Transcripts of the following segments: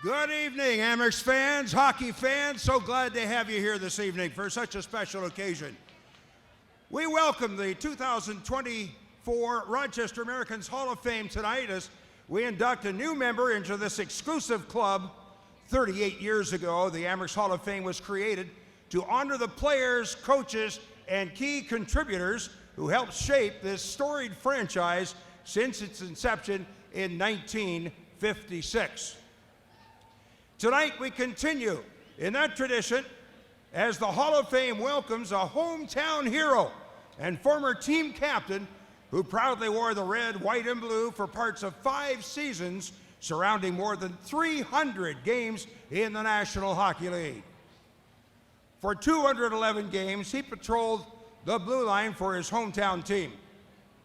Good evening, Amherst fans, hockey fans. So glad to have you here this evening for such a special occasion. We welcome the 2024 Rochester Americans Hall of Fame tonight as we induct a new member into this exclusive club. 38 years ago, the Amherst Hall of Fame was created to honor the players, coaches, and key contributors who helped shape this storied franchise since its inception in 1956. Tonight, we continue in that tradition as the Hall of Fame welcomes a hometown hero and former team captain who proudly wore the red, white, and blue for parts of 5 seasons, surrounding more than 300 games in the National Hockey League. For 211 games, he patrolled the blue line for his hometown team,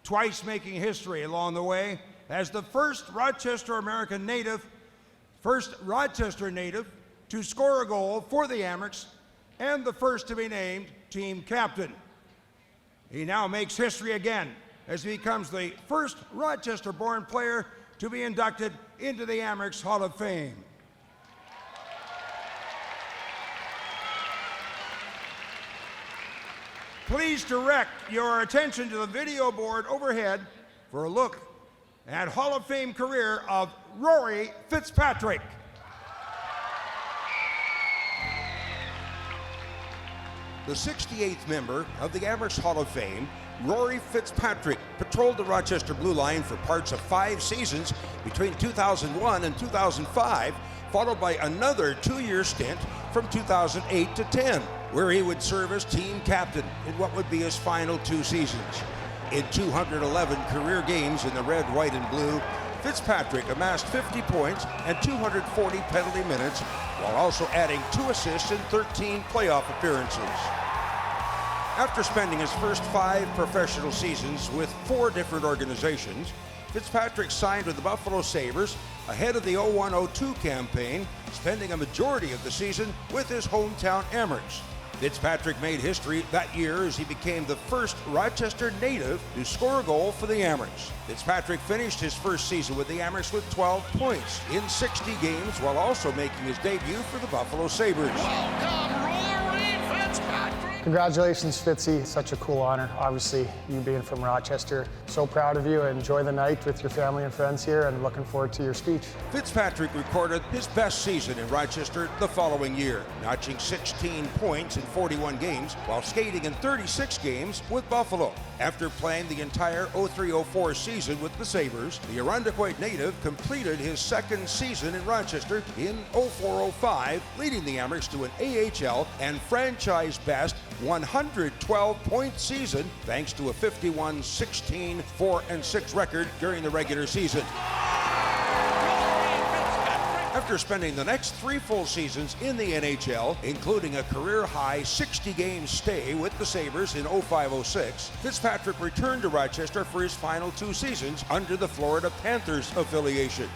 twice making history along the way as the first Rochester native to score a goal for the Amherst and the first to be named team captain. He now makes history again as he becomes the first Rochester-born player to be inducted into the Amherst Hall of Fame. Please direct your attention to the video board overhead for a look at Hall of Fame career of Rory Fitzpatrick. The 68th member of the Amherst Hall of Fame, Rory Fitzpatrick, patrolled the Rochester Blue Line for parts of 5 seasons between 2001 and 2005, followed by another 2-year stint from 2008 to 10, where he would serve as team captain in what would be his final 2 seasons. In 211 career games in the red, white, and blue, Fitzpatrick amassed 50 points and 240 penalty minutes, while also adding 2 assists in 13 playoff appearances. After spending his first 5 professional seasons with 4 different organizations, Fitzpatrick signed with the Buffalo Sabres ahead of the 01-02 campaign, spending a majority of the season with his hometown Amherst. Fitzpatrick made history that year as he became the first Rochester native to score a goal for the Amherst. Fitzpatrick finished his first season with the Amherst with 12 points in 60 games, while also making his debut for the Buffalo Sabres. Welcome, Rory Fitzpatrick! Congratulations, Fitzy. Such a cool honor. Obviously, you being from Rochester. So proud of you. Enjoy the night with your family and friends here, and looking forward to your speech. Fitzpatrick recorded his best season in Rochester the following year, notching 16 points in 41 games while skating in 36 games with Buffalo. After playing the entire 03-04 season with the Sabres, the Irondequoit native completed his 2nd season in Rochester in 04-05, leading the Amherst to an AHL and franchise best 112-point season, thanks to a 51-16, 4-6 record during the regular season. After spending the next 3 full seasons in the NHL, including a career-high 60-game stay with the Sabres in 05-06, Fitzpatrick returned to Rochester for his final 2 seasons under the Florida Panthers affiliation.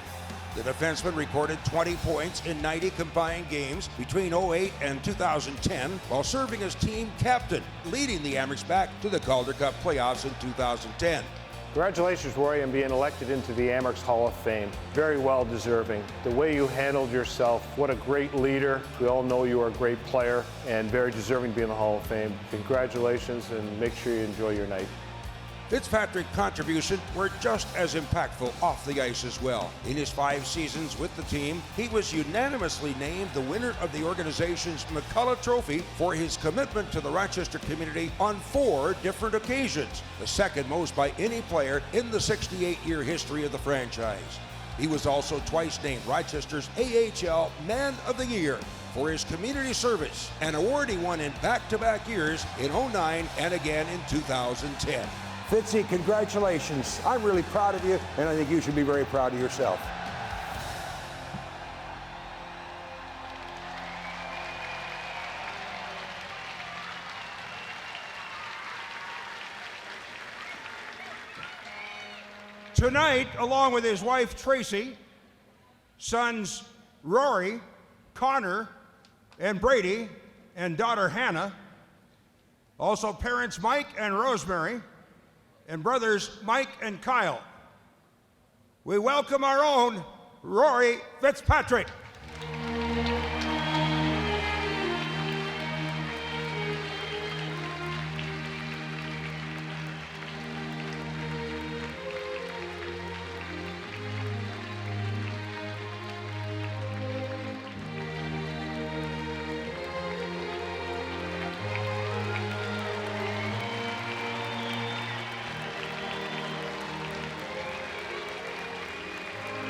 The defenseman recorded 20 points in 90 combined games between 08 and 2010 while serving as team captain, leading the Amherst back to the Calder Cup playoffs in 2010. Congratulations, Rory, on being elected into the Amherst Hall of Fame. Very well deserving. The way you handled yourself, what a great leader. We all know you are a great player and very deserving to be in the Hall of Fame. Congratulations, and make sure you enjoy your night. Fitzpatrick's contributions were just as impactful off the ice as well. In his 5 seasons with the team, he was unanimously named the winner of the organization's McCullough Trophy for his commitment to the Rochester community on 4 different occasions, the 2nd most by any player in the 68-year history of the franchise. He was also twice named Rochester's AHL Man of the Year for his community service, an award he won in back-to-back years in 09 and again in 2010. Fitzy, congratulations. I'm really proud of you, and I think you should be very proud of yourself. Tonight, along with his wife Tracy, sons Rory, Connor, and Brady, and daughter Hannah, also parents Mike and Rosemary, and brothers Mike and Kyle. We welcome our own Rory Fitzpatrick.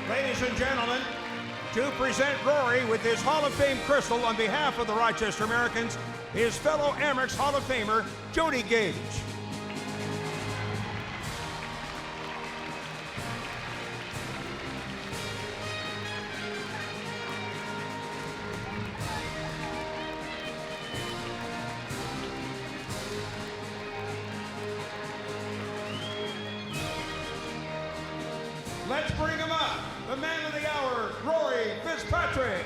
Ladies and gentlemen, to present Rory with his Hall of Fame crystal on behalf of the Rochester Americans, his fellow Amerks Hall of Famer, Jody Gage. Let's bring him up, the man of the hour, Rory Fitzpatrick.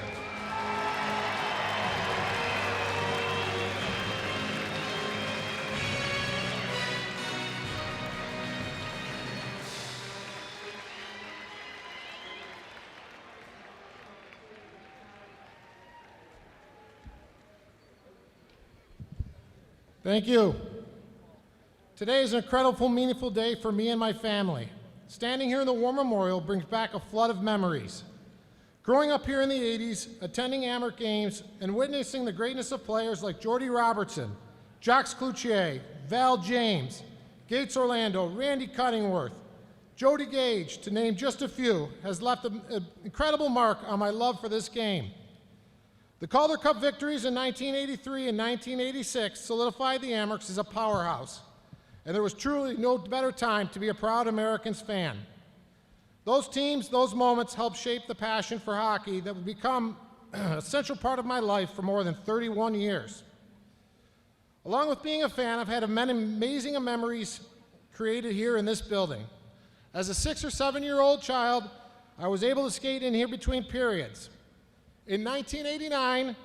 Thank you. Today is an incredible, meaningful day for me and my family. Standing here in the War Memorial brings back a flood of memories. Growing up here in the 80s, attending Amerks games, and witnessing the greatness of players like Jordy Robertson, Jacques Cloutier, Val James, Gates Orlando, Randy Cuddingworth, Jody Gage, to name just a few, has left an incredible mark on my love for this game. The Calder Cup victories in 1983 and 1986 solidified the Amerks as a powerhouse, and there was truly no better time to be a proud Americans fan. Those teams, those moments helped shape the passion for hockey that would become an essential part of my life for more than 31 years. Along with being a fan, I've had many amazing memories created here in this building. As a 6 or 7-year-old child, I was able to skate in here between periods. In 1989,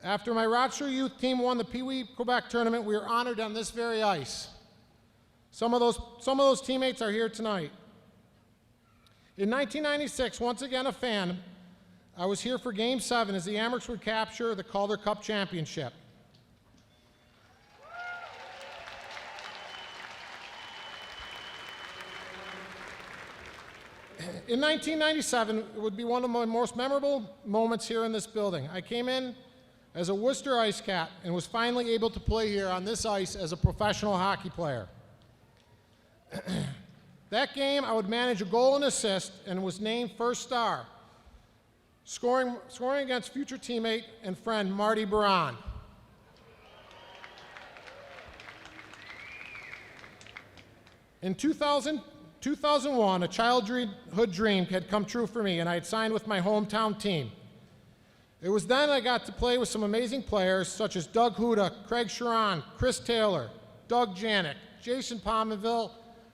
after my Rochester youth team won the Pee Wee Quebec tournament, we were honored on this very ice. Some of those teammates are here tonight. In 1996, once again a fan, I was here for Game 7 as the Amerks would capture the Calder Cup championship. In 1997, it would be one of my most memorable moments here in this building. I came in as a Worcester Ice Cat and was finally able to play here on this ice as a professional hockey player. That game, I would manage a goal and assist and was named first star, scoring against future teammate and friend Marty Baron. In 2001, a childhood dream had come true for me, and I had signed with my hometown team. It was then I got to play with some amazing players such as Doug Huda, Craig Sharon, Chris Taylor, Doug Janik, Jason Pominville,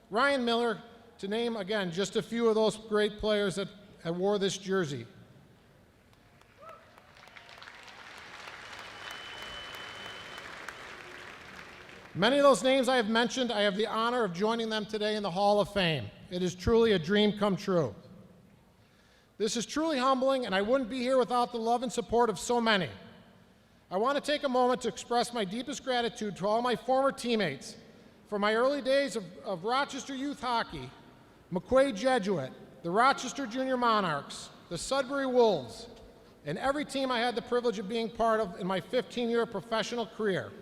Ryan Miller, to name, again, just a few of those great players that wore this jersey. Many of those names I have mentioned, I have the honor of joining them today in the Hall of Fame. It is truly a dream come true. This is truly humbling, and I wouldn't be here without the love and support of so many. I want to take a moment to express my deepest gratitude to all my former teammates for my early days of Rochester youth hockey, McQuaid Jesuit, the Rochester Junior Monarchs, the Sudbury Wolves, and every team I had the privilege of being part of in my 15-year professional career.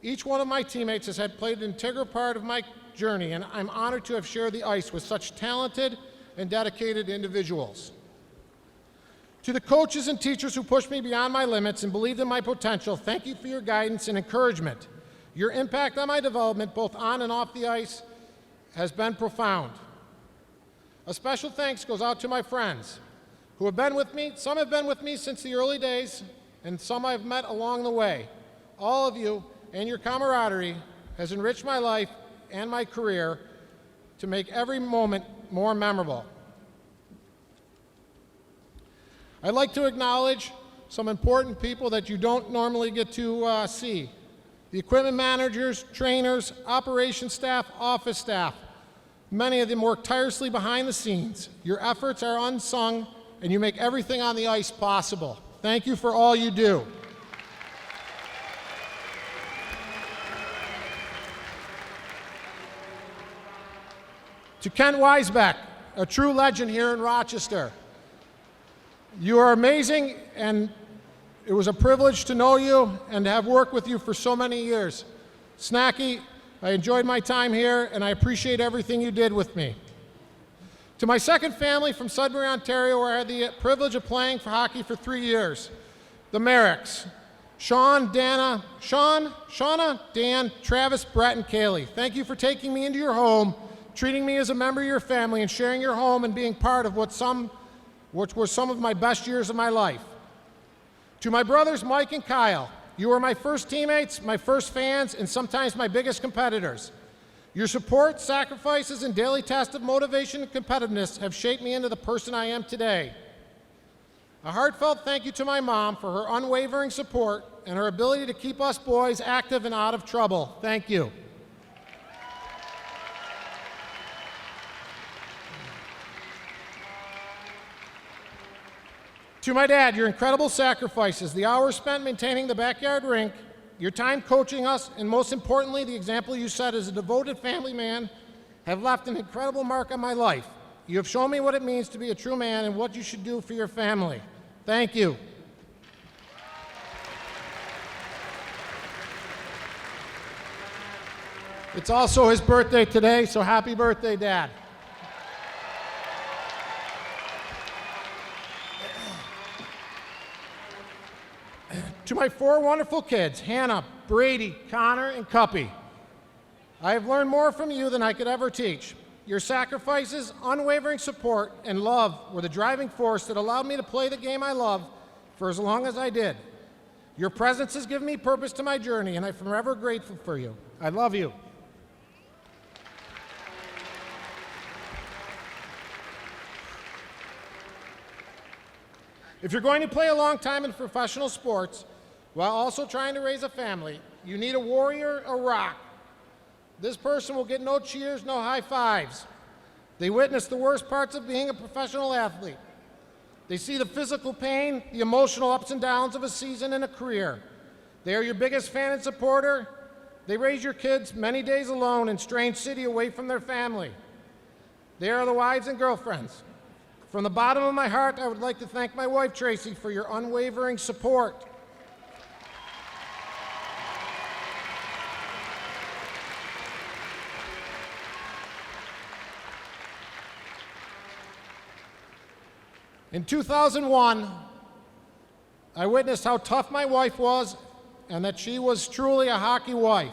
Each one of my teammates has played an integral part of my journey, and I'm honored to have shared the ice with such talented and dedicated individuals. To the coaches and teachers who pushed me beyond my limits and believed in my potential, thank you for your guidance and encouragement. Your impact on my development, both on and off the ice, has been profound. A special thanks goes out to my friends who have been with me. Some have been with me since the early days, and some I've met along the way. All of you and your camaraderie has enriched my life and my career to make every moment more memorable. I'd like to acknowledge some important people that you don't normally get to see. The equipment managers, trainers, operations staff, office staff. Many of them work tirelessly behind the scenes. Your efforts are unsung, and you make everything on the ice possible. Thank you for all you do. To Ken Weisbeck, a true legend here in Rochester. You are amazing, and it was a privilege to know you and to have worked with you for so many years. Snacky, I enjoyed my time here, and I appreciate everything you did with me. To my second family from Sudbury, Ontario, where I had the privilege of playing for hockey for 3 years, the Merricks, Shauna, Dan, Travis, Brett, and Kaylee. Thank you for taking me into your home, treating me as a member of your family, and sharing your home and being part of which were some of my best years of my life. To my brothers, Mike and Kyle, you were my first teammates, my first fans, and sometimes my biggest competitors. Your support, sacrifices, and daily test of motivation and competitiveness have shaped me into the person I am today. A heartfelt thank you to my mom for her unwavering support and her ability to keep us boys active and out of trouble. Thank you. To my dad, your incredible sacrifices, the hours spent maintaining the backyard rink, your time coaching us, and most importantly, the example you set as a devoted family man have left an incredible mark on my life. You have shown me what it means to be a true man and what you should do for your family. Thank you. It's also his birthday today, so happy birthday, Dad. To my 4 wonderful kids, Hannah, Brady, Connor, and Cuppy, I have learned more from you than I could ever teach. Your sacrifices, unwavering support, and love were the driving force that allowed me to play the game I love for as long as I did. Your presence has given me purpose to my journey, and I'm forever grateful for you. I love you. If you're going to play a long time in professional sports while also trying to raise a family, you need a warrior, a rock. This person will get no cheers, no high fives. They witness the worst parts of being a professional athlete. They see the physical pain, the emotional ups and downs of a season and a career. They are your biggest fan and supporter. They raise your kids many days alone in strange city away from their family. They are the wives and girlfriends. From the bottom of my heart, I would like to thank my wife, Tracy, for your unwavering support. In 2001, I witnessed how tough my wife was and that she was truly a hockey wife.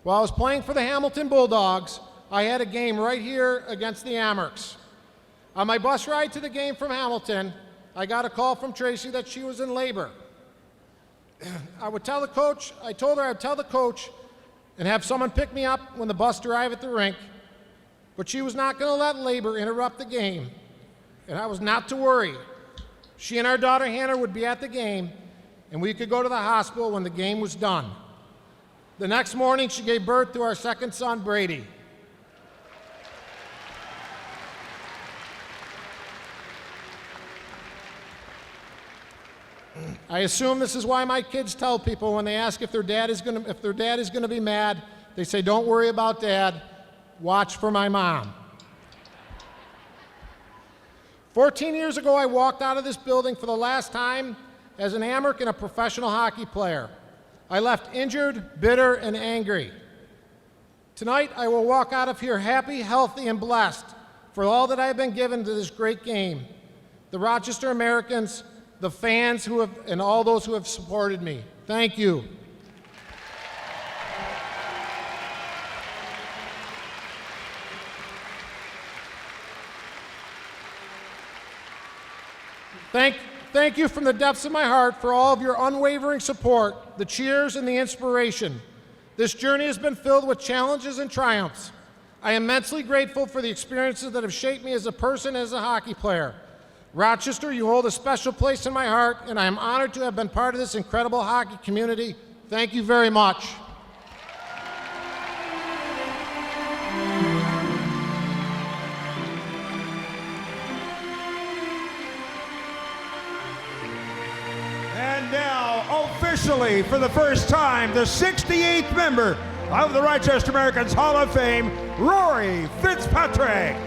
While I was playing for the Hamilton Bulldogs, I had a game right here against the Amherst. On my bus ride to the game from Hamilton, I got a call from Tracy that she was in labor. I told her I'd tell the coach and have someone pick me up when the bus arrived at the rink, but she was not going to let labor interrupt the game, and I was not to worry. She and our daughter Hannah would be at the game, and we could go to the hospital when the game was done. The next morning, she gave birth to our second son, Brady. I assume this is why my kids tell people when they ask if their dad is going to be mad, they say, "Don't worry about Dad, watch for my mom." 14 years ago, I walked out of this building for the last time as an Amherst and a professional hockey player. I left injured, bitter, and angry. Tonight, I will walk out of here happy, healthy, and blessed for all that I have been given to this great game. The Rochester Americans, the fans and all those who have supported me. Thank you. Thank you from the depths of my heart for all of your unwavering support, the cheers, and the inspiration. This journey has been filled with challenges and triumphs. I am immensely grateful for the experiences that have shaped me as a person and as a hockey player. Rochester, you hold a special place in my heart, and I am honored to have been part of this incredible hockey community. Thank you very much. And now, officially, for the first time, the 68th member of the Rochester Americans Hall of Fame, Rory Fitzpatrick.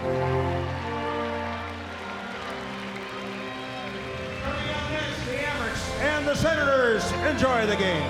And the Senators enjoy the game.